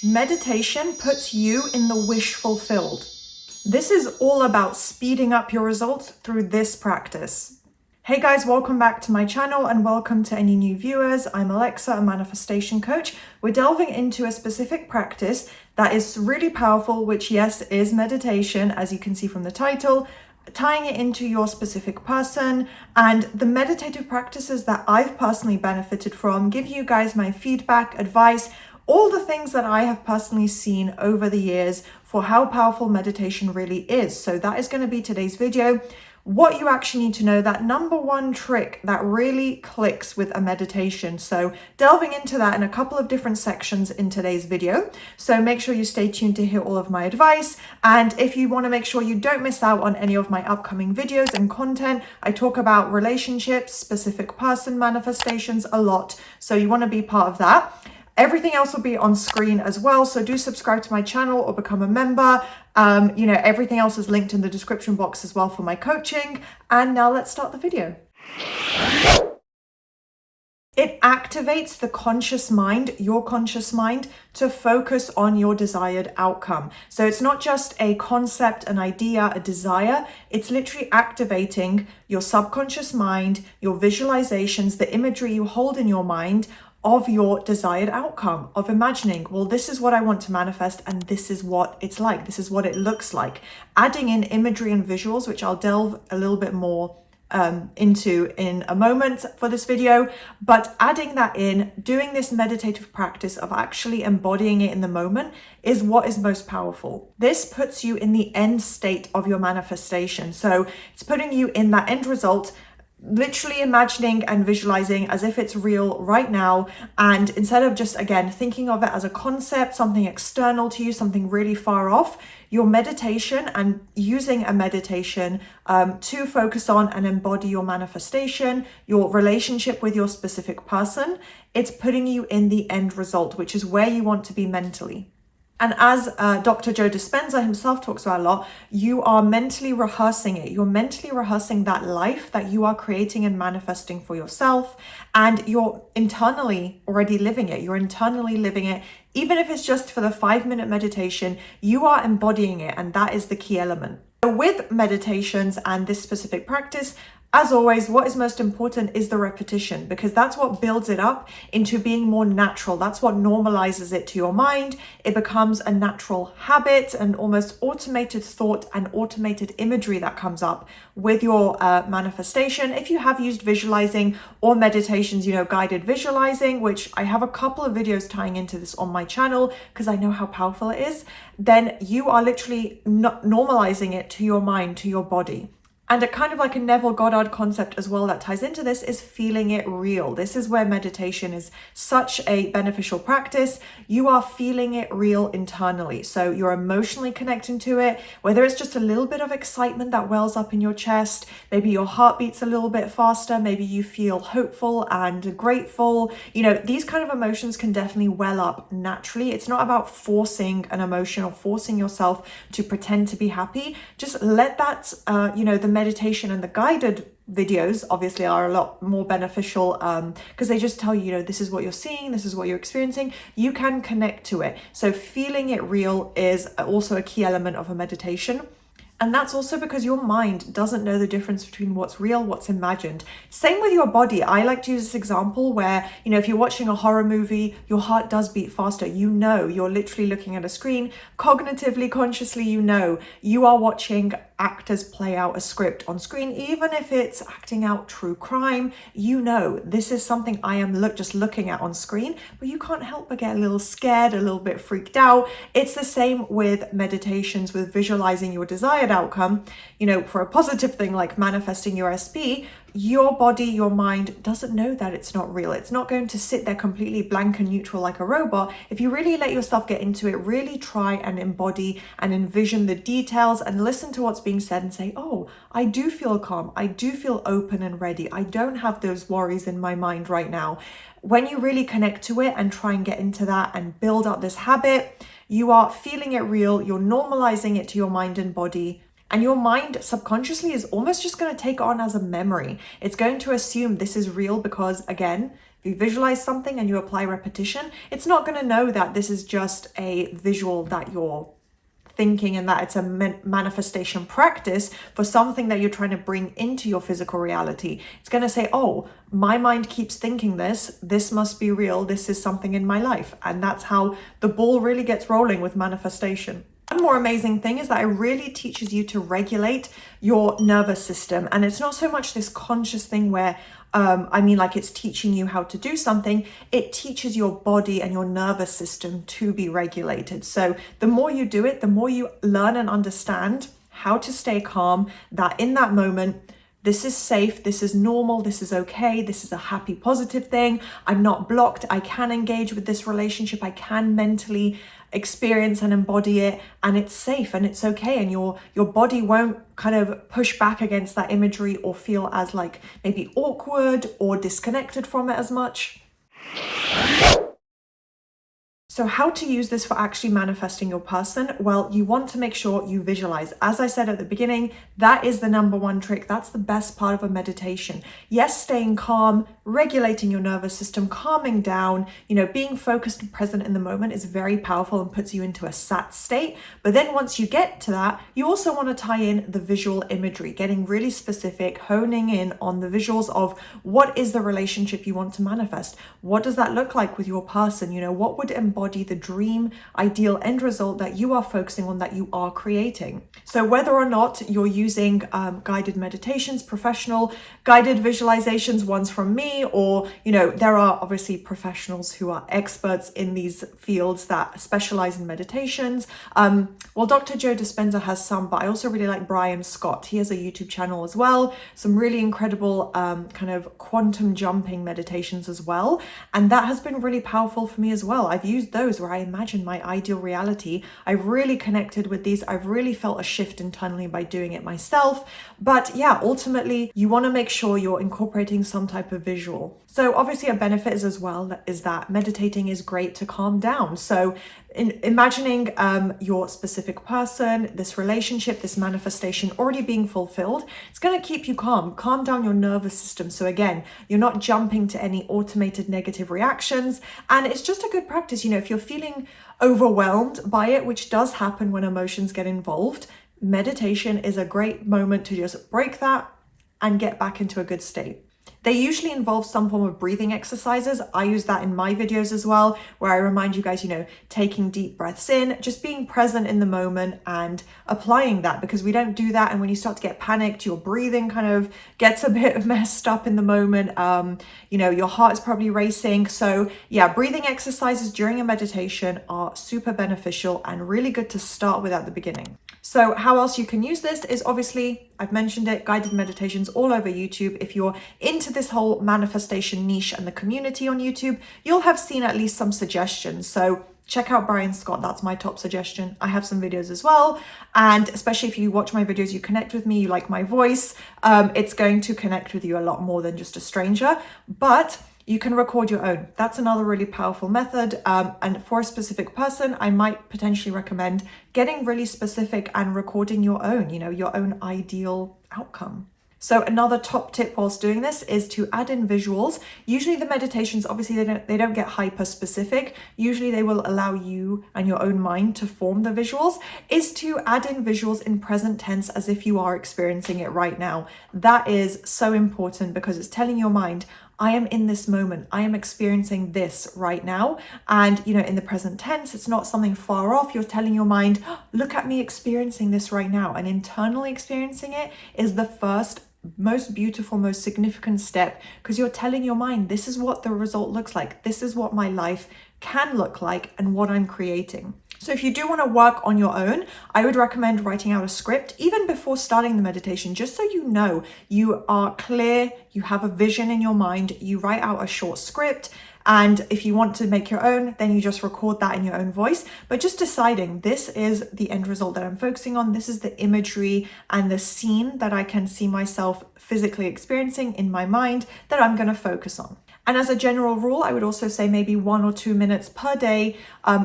Meditation puts you in the wish fulfilled. This is all about speeding up your results through this practice. Hey guys, welcome back to my channel and welcome to any new viewers. I'm Alexa, a manifestation coach. We're delving into a specific practice that is really powerful, which yes, is meditation, as you can see from the title, tying it into your specific person. And the meditative practices that I've personally benefited from, give you guys my feedback, advice, all the things that I have personally seen over the years for how powerful meditation really is. So that is going to be today's video. What you actually need to know, that number one trick that really clicks with a meditation. So delving into that in a couple of different sections in today's video. So make sure you stay tuned to hear all of my advice. And if you want to make sure you don't miss out on any of my upcoming videos and content, I talk about relationships, specific person manifestations a lot. So you want to be part of that. Everything else will be on screen as well. So do subscribe to my channel or become a member. Everything else is linked in the description box as well for my coaching. And now let's start the video. It activates the conscious mind, your conscious mind, to focus on your desired outcome. So it's not just a concept, an idea, a desire. It's literally activating your subconscious mind, your visualizations, the imagery you hold in your mind of your desired outcome, of imagining, well, this is what I want to manifest and this is what it's like, this is what it looks like. Adding in imagery and visuals, which I'll delve a little bit more into in a moment for this video, but adding that in, doing this meditative practice of actually embodying it in the moment is what is most powerful. This puts you in the end state of your manifestation. So it's putting you in that end result, literally imagining and visualizing as if it's real right now. And instead of just, again, thinking of it as a concept, something external to you, something really far off, your meditation and using a meditation to focus on and embody your manifestation, your relationship with your specific person, it's putting you in the end result, which is where you want to be mentally. And as Dr. Joe Dispenza himself talks about a lot, you are mentally rehearsing it. You're mentally rehearsing that life that you are creating and manifesting for yourself. And you're internally already living it. You're internally living it. Even if it's just for the 5-minute meditation, you are embodying it. And that is the key element. So with meditations and this specific practice, as always, what is most important is the repetition, because that's what builds it up into being more natural. That's what normalizes it to your mind. It becomes a natural habit and almost automated thought and automated imagery that comes up with your manifestation. If you have used visualizing or meditations, guided visualizing, which I have a couple of videos tying into this on my channel because I know how powerful it is, then you are literally normalizing it to your mind, to your body. And a kind of like a Neville Goddard concept as well that ties into this is feeling it real. This is where meditation is such a beneficial practice. You are feeling it real internally. So you're emotionally connecting to it, whether it's just a little bit of excitement that wells up in your chest, maybe your heart beats a little bit faster, maybe you feel hopeful and grateful. These kind of emotions can definitely well up naturally. It's not about forcing an emotion or forcing yourself to pretend to be happy. Just let that, the meditation and the guided videos obviously are a lot more beneficial because they just tell you, this is what you're seeing, this is what you're experiencing. You can connect to it. So feeling it real is also a key element of a meditation. And that's also because your mind doesn't know the difference between what's real, what's imagined. Same with your body. I like to use this example where, if you're watching a horror movie, your heart does beat faster. You're literally looking at a screen. Cognitively, consciously, you are watching actors play out a script on screen. Even if it's acting out true crime, this is something I am just looking at on screen, but you can't help but get a little scared, a little bit freaked out. It's the same with meditations, with visualizing your desired outcome. For a positive thing like manifesting your SP, your body, your mind doesn't know that it's not real. It's not going to sit there completely blank and neutral like a robot. If you really let yourself get into it, really try and embody and envision the details and listen to what's being said and say, oh, I do feel calm. I do feel open and ready. I don't have those worries in my mind right now. When you really connect to it and try and get into that and build up this habit, you are feeling it real. You're normalizing it to your mind and body. And your mind subconsciously is almost just going to take it on as a memory. It's going to assume this is real because, again, If you visualize something and you apply repetition, it's not going to know that this is just a visual that you're thinking and that it's a manifestation practice for something that you're trying to bring into your physical reality. It's going to say, oh, my mind keeps thinking this must be real, this is something in my life. And that's how the ball really gets rolling with manifestation. One more amazing thing is that it really teaches you to regulate your nervous system. And it's not so much this conscious thing where like it's teaching you how to do something. It teaches your body and your nervous system to be regulated. So the more you do it, the more you learn and understand how to stay calm, that in that moment, this is safe, this is normal, this is okay, this is a happy, positive thing. I'm not blocked. I can engage with this relationship. I can mentally experience and embody it, and it's safe and it's okay. And your body won't kind of push back against that imagery or feel as like maybe awkward or disconnected from it as much. So how to use this for actually manifesting your person? Well, you want to make sure you visualize. As I said at the beginning, that is the number one trick. That's the best part of a meditation. Yes, staying calm, regulating your nervous system, calming down, being focused and present in the moment is very powerful and puts you into a sat state. But then once you get to that, you also want to tie in the visual imagery, getting really specific, honing in on the visuals of what is the relationship you want to manifest? What does that look like with your person? What would embody the dream, ideal end result that you are focusing on, that you are creating? So whether or not you're using guided meditations, professional guided visualizations, ones from me, or, there are obviously professionals who are experts in these fields that specialize in meditations. Well, Dr. Joe Dispenza has some, but I also really like Brian Scott. He has a YouTube channel as well. Some really incredible kind of quantum jumping meditations as well. And that has been really powerful for me as well. I've used those where I imagine my ideal reality. I've really connected with these. I've really felt a shift internally by doing it myself. But yeah, ultimately, you want to make sure you're incorporating some type of visual. So obviously a benefit is as well is that meditating is great to calm down. So in imagining your specific person, this relationship, this manifestation already being fulfilled, it's going to keep you calm down your nervous system. So again, you're not jumping to any automated negative reactions. And it's just a good practice. If you're feeling overwhelmed by it, which does happen when emotions get involved, meditation is a great moment to just break that and get back into a good state. They usually involve some form of breathing exercises. I use that in my videos as well, where I remind you guys, taking deep breaths in, just being present in the moment and applying that, because we don't do that. And when you start to get panicked, your breathing kind of gets a bit messed up in the moment. Your heart is probably racing. So yeah, breathing exercises during a meditation are super beneficial and really good to start with at the beginning. So how else you can use this is obviously, I've mentioned it, guided meditations all over YouTube. If you're into this whole manifestation niche and the community on YouTube, you'll have seen at least some suggestions. So check out Brian Scott. That's my top suggestion. I have some videos as well. And especially if you watch my videos, you connect with me, you like my voice, it's going to connect with you a lot more than just a stranger. But you can record your own. That's another really powerful method. And for a specific person, I might potentially recommend getting really specific and recording your own, your own ideal outcome. So another top tip whilst doing this is to add in visuals. Usually the meditations, obviously they don't get hyper specific. Usually they will allow you and your own mind to form the visuals, is to add in visuals in present tense as if you are experiencing it right now. That is so important because it's telling your mind, I am in this moment. I am experiencing this right now. And, in the present tense, it's not something far off. You're telling your mind, look at me experiencing this right now. And internally experiencing it is the first, most beautiful, most significant step, because you're telling your mind, this is what the result looks like. This is what my life can look like and what I'm creating. So if you do want to work on your own, I would recommend writing out a script even before starting the meditation, just so you are clear, you have a vision in your mind, you write out a short script. And if you want to make your own, then you just record that in your own voice. But just deciding this is the end result that I'm focusing on. This is the imagery and the scene that I can see myself physically experiencing in my mind that I'm going to focus on. And as a general rule, I would also say maybe 1 or 2 minutes per day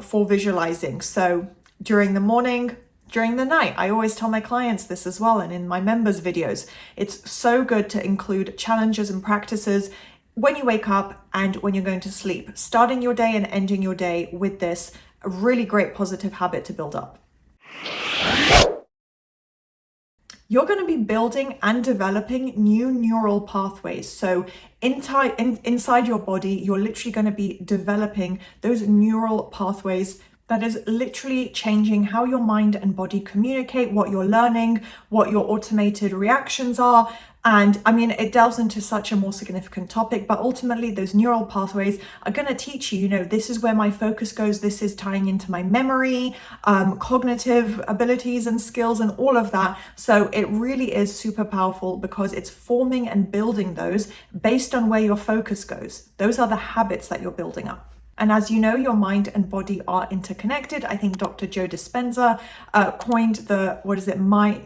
for visualizing. So during the morning, during the night, I always tell my clients this as well. And in my members' videos, it's so good to include challenges and practices when you wake up and when you're going to sleep, starting your day and ending your day with this, a really great positive habit to build up. You're going to be building and developing new neural pathways. So inside your body, you're literally going to be developing those neural pathways that is literally changing how your mind and body communicate, what you're learning, what your automated reactions are. And I mean, it delves into such a more significant topic, but ultimately those neural pathways are going to teach you, this is where my focus goes. This is tying into my memory, cognitive abilities and skills and all of that. So it really is super powerful because it's forming and building those based on where your focus goes. Those are the habits that you're building up. And as you know, your mind and body are interconnected. I think Dr. Joe Dispenza coined the,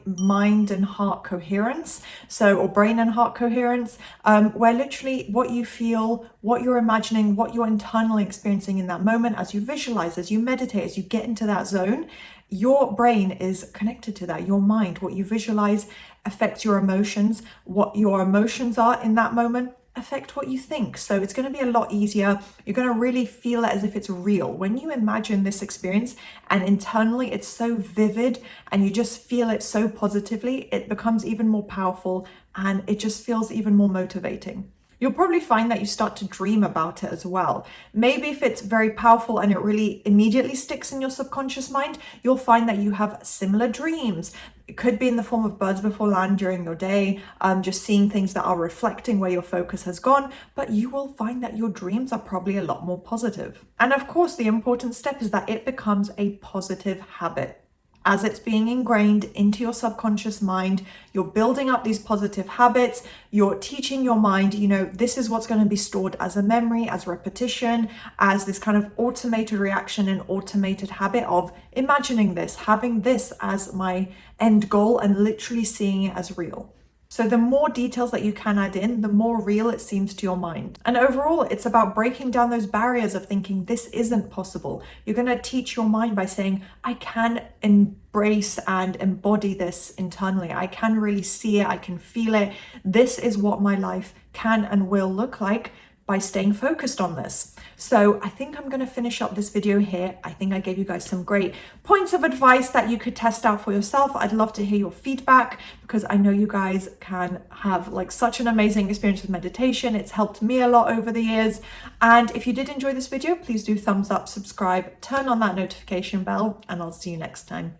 mind and heart coherence. Or brain and heart coherence, where literally what you feel, what you're imagining, what you're internally experiencing in that moment, as you visualize, as you meditate, as you get into that zone, your brain is connected to that. Your mind, what you visualize affects your emotions. What your emotions are in that moment affect what you think. So it's going to be a lot easier. You're going to really feel it as if it's real. When you imagine this experience and internally it's so vivid and you just feel it so positively, it becomes even more powerful and it just feels even more motivating. You'll probably find that you start to dream about it as well. Maybe if it's very powerful and it really immediately sticks in your subconscious mind, you'll find that you have similar dreams. It could be in the form of birds before land during your day, just seeing things that are reflecting where your focus has gone, but you will find that your dreams are probably a lot more positive. And of course, the important step is that it becomes a positive habit. As it's being ingrained into your subconscious mind, you're building up these positive habits, you're teaching your mind, this is what's going to be stored as a memory, as repetition, as this kind of automated reaction and automated habit of imagining this, having this as my end goal and literally seeing it as real. So the more details that you can add in, the more real it seems to your mind. And overall, it's about breaking down those barriers of thinking this isn't possible. You're going to teach your mind by saying, I can embrace and embody this internally. I can really see it. I can feel it. This is what my life can and will look like by staying focused on this. So I think I'm going to finish up this video here. I think I gave you guys some great points of advice that you could test out for yourself. I'd love to hear your feedback because I know you guys can have such an amazing experience with meditation. It's helped me a lot over the years. And if you did enjoy this video, please do thumbs up, subscribe, turn on that notification bell, and I'll see you next time.